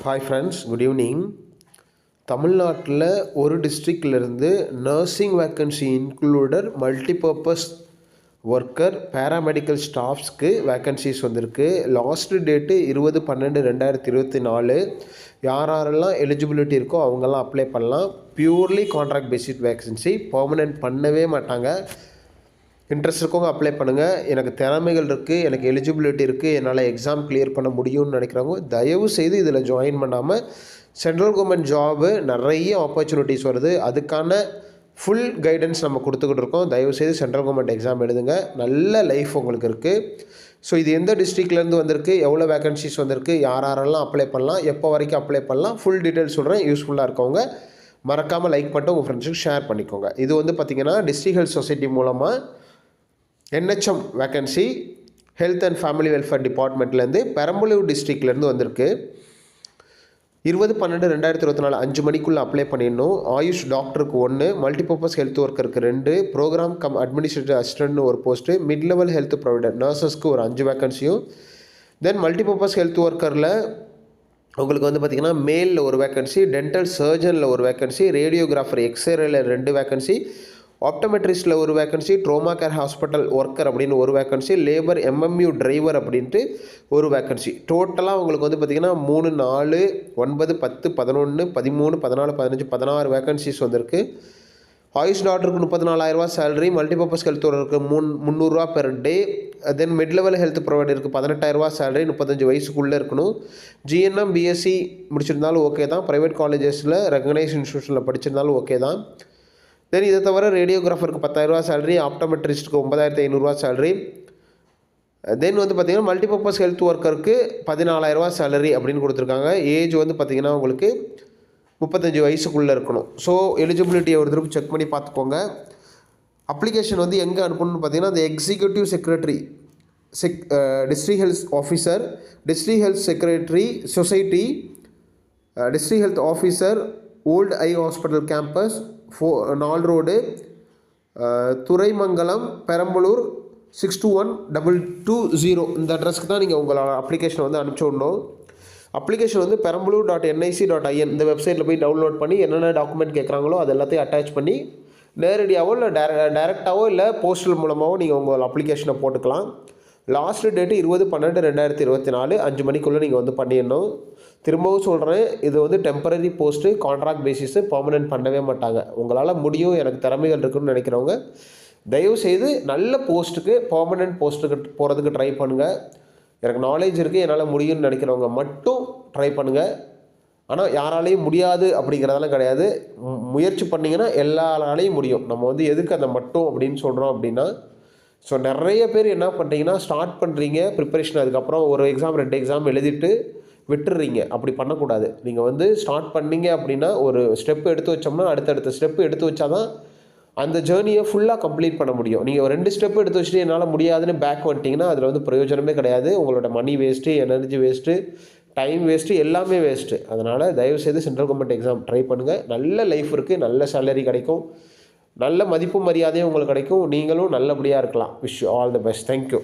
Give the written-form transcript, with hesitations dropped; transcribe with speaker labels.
Speaker 1: Hi friends, good evening. தமிழ்நாட்டில் ஒரு டிஸ்ட்ரிக்ட்லேருந்து nursing vacancy included multipurpose worker paramedical ஸ்டாஃப்ஸ்க்கு வேக்கன்சிஸ் வந்திருக்கு. Last date 20/12/2024. யாரெல்லாம் எலிஜிபிலிட்டி இருக்கோ அவங்கெல்லாம் அப்ளை பண்ணலாம். Purely contract basis vacancy, permanent பண்ணவே மாட்டாங்க. இன்ட்ரெஸ்ட் இருக்கவங்க அப்ளை பண்ணுங்கள். எனக்கு திறமைகள் இருக்குது, எனக்கு எலிஜிபிலிட்டி இருக்குது, என்னால் எக்ஸாம் கிளியர் பண்ண முடியும்னு நினைக்கிறவங்க தயவு செய்து இதில் ஜாயின் பண்ணாமல், சென்ட்ரல் கவர்மெண்ட் ஜாபு நிறைய ஆப்பர்ச்சுனிட்டிஸ் வருது, அதுக்கான ஃபுல் கைடன்ஸ் நம்ம கொடுத்துக்கிட்டு இருக்கோம். தயவுசெய்து சென்ட்ரல் கவர்மெண்ட் எக்ஸாம் எழுதுங்க, நல்ல லைஃப் உங்களுக்கு இருக்குது. ஸோ இது எந்த டிஸ்ட்ரிக்ட்லேருந்து வந்திருக்கு, எவ்வளோ வேக்கன்சிஸ் வந்திருக்கு, யாரெல்லாம் அப்ளை பண்ணலாம், எப்போ வரைக்கும் அப்ளை பண்ணலாம், ஃபுல் டீட்டெயில்ஸ் சொல்கிறேன். யூஸ்ஃபுல்லாக இருக்கவங்க மறக்காமல் லைக் பண்ணிட்டு உங்கள் ஃப்ரெண்ட்ஸுக்கு ஷேர் பண்ணிக்கோங்க. இது வந்து பார்த்திங்கன்னா டிஸ்ட்ரிக்ட் ஹெல்த் சொசைட்டி மூலமாக NHM vacancy health and family welfare டிபார்ட்மெண்ட்லேருந்து பெரம்பலூர் டிஸ்ட்ரிக்ட்லேருந்து வந்திருக்கு. 20/12/2024 5 மணிக்குள்ளே அப்ளை பண்ணிடணும். ஆயுஷ் டாக்டருக்கு 1, மல்டிபர்பஸ் ஹெல்த் ஒர்க்கருக்கு 2, ப்ரோக்ராம் கம் அட்மினிஸ்ட்ரேட்டிவ் அசிஸ்டன்ட்னு ஒரு post, mid level health provider நர்சஸ்க்கு ஒரு 5 வேக்கன்சியும். தென் மல்டிபர்பஸ் ஹெல்த் ஒர்க்கரில் உங்களுக்கு வந்து பார்த்திங்கன்னா மேலில் ஒரு வேக்கன்சி, டென்டல் சர்ஜனில் ஒரு வேக்கன்சி, ரேடியோகிராஃபர் எக்ஸ்ரேல 2 வேக்கன்சி, ஆப்டோமெட்ரிஸ்ட்டில் ஒரு vacancy, trauma care hospital worker அப்படின்னு ஒரு வேக்கன்சி, லேபர் MMU டிரைவர் அப்படின்ட்டு ஒரு வேக்கன்சி. டோட்டலாக உங்களுக்கு வந்து பார்த்திங்கன்னா 3, 4, 9, 10, 11, 13, 14, 15, 16 வேக்கன்சிஸ் வந்திருக்கு. ஆயுஷ் டாக்டருக்கு 34,000 சேலரி, மல்டிபர்பஸ் ஹெல்த் ஒர்க்கருக்கு 300 per day. Then mid level health ப்ரொவைடருக்கு 18,000 சேலரி, 35 வயசுக்குள்ளே இருக்கணும். GNM BSc முடிச்சிருந்தாலும் ஓகே தான், ப்ரைவேட் காலேஜஸில் ரெகனைஸ் இன்ஸ்டியூஷனில் படிச்சிருந்தாலும் ஓகே தான். தென் இதை தவிர ரேடியோகிராஃபருக்கு 10,000 சேலரி, ஆப்டோமெட்ரிஸ்ட்டுக்கு 9,500 சேலரி. தென் வந்து பார்த்திங்கன்னா மல்டிபர்பஸ் ஹெல்த் ஒர்க்கருக்கு 14,000 சேலரி அப்படின்னு கொடுத்துருக்காங்க. ஏஜ் வந்து பார்த்திங்கன்னா உங்களுக்கு 35 வயசுக்குள்ளே இருக்கணும். ஸோ எலிஜிபிலிட்டியை ஒரு தடவை செக் பண்ணி பார்த்துக்கோங்க. அப்ளிகேஷன் வந்து எங்கே அனுப்பணும்னு பார்த்திங்கன்னா அந்த executive secretary district health officer, district health secretary society, district health officer, old I hospital campus, 4 road, Thuraimangalam, Perambalur 621220. இந்த அட்ரஸ்க்கு தான் நீங்கள் உங்களோட அப்ளிகேஷனை வந்து அனுப்பிச்சி விடணும். அப்ளிகேஷன் வந்து perambaloor.nic.in இந்த வெப்சைட்டில் போய் டவுன்லோட் பண்ணி என்னென்ன டாக்குமெண்ட் கேட்குறாங்களோ அது எல்லாத்தையும் அட்டாச் பண்ணி நேரடியாகவோ இல்லை டைரெக்டாகவோ இல்லை போஸ்டல் மூலமாகவோ நீங்கள் உங்கள் அப்ளிகேஷனை போட்டுக்கலாம். லாஸ்ட்டு டேட்டு 20/12/2024 5 மணிக்குள்ளே நீங்கள் வந்து பண்ணிடணும். திரும்பவும் சொல்கிறேன், இது வந்து temporary post, contract basis, permanent பண்ணவே மாட்டாங்க. உங்களால் முடியும், எனக்கு திறமைகள் இருக்குதுன்னு நினைக்கிறவங்க தயவுசெய்து நல்ல போஸ்ட்டுக்கு, பர்மனெண்ட் போஸ்ட்டுக்கு போகிறதுக்கு ட்ரை பண்ணுங்கள். எனக்கு நாலேஜ் இருக்குது, என்னால் முடியும்னு நினைக்கிறவங்க மட்டும் ட்ரை பண்ணுங்கள். ஆனால் யாராலையும் முடியாது அப்படிங்கிறதெல்லாம் கிடையாது. முயற்சி பண்ணிங்கன்னா எல்லாராலையும் முடியும். நம்ம வந்து எதுக்கு அதை மட்டும் அப்படின்னு சொல்கிறோம் அப்படின்னா, ஸோ நிறைய பேர் என்ன பண்ணுறீங்கன்னா ஸ்டார்ட் பண்ணுறீங்க ப்ரிப்பரேஷன், அதுக்கப்புறம் ஒரு எக்ஸாம் 2 எக்ஸாம் எழுதிட்டு விட்டுடுறீங்க. அப்படி பண்ணக்கூடாது. நீங்கள் வந்து ஸ்டார்ட் பண்ணீங்க அப்படின்னா ஒரு ஸ்டெப் எடுத்து வச்சோம்னா அடுத்தடுத்த ஸ்டெப்பு எடுத்து வச்சா தான் அந்த ஜேர்னியை ஃபுல்லாக கம்ப்ளீட் பண்ண முடியும். நீங்கள் ஒரு 2 ஸ்டெப் எடுத்து வச்சுட்டு என்னால் முடியாதுன்னு பேக் வந்துட்டிங்கன்னா அதில் வந்து பிரயோஜனமே கிடையாது. உங்களோட money waste, energy waste, time waste, எல்லாமே வேஸ்ட்டு. அதனால் தயவுசெய்து சென்ட்ரல் கவர்மெண்ட் எக்ஸாம் ட்ரை பண்ணுங்கள். நல்ல லைஃப் இருக்குது, நல்ல சேலரி கிடைக்கும், நல்ல மதிப்பு மரியாதையும் உங்களுக்கு கிடைக்கும், நீங்களும் நல்லபடியாக இருக்கலாம். Wish you all the best. Thank you.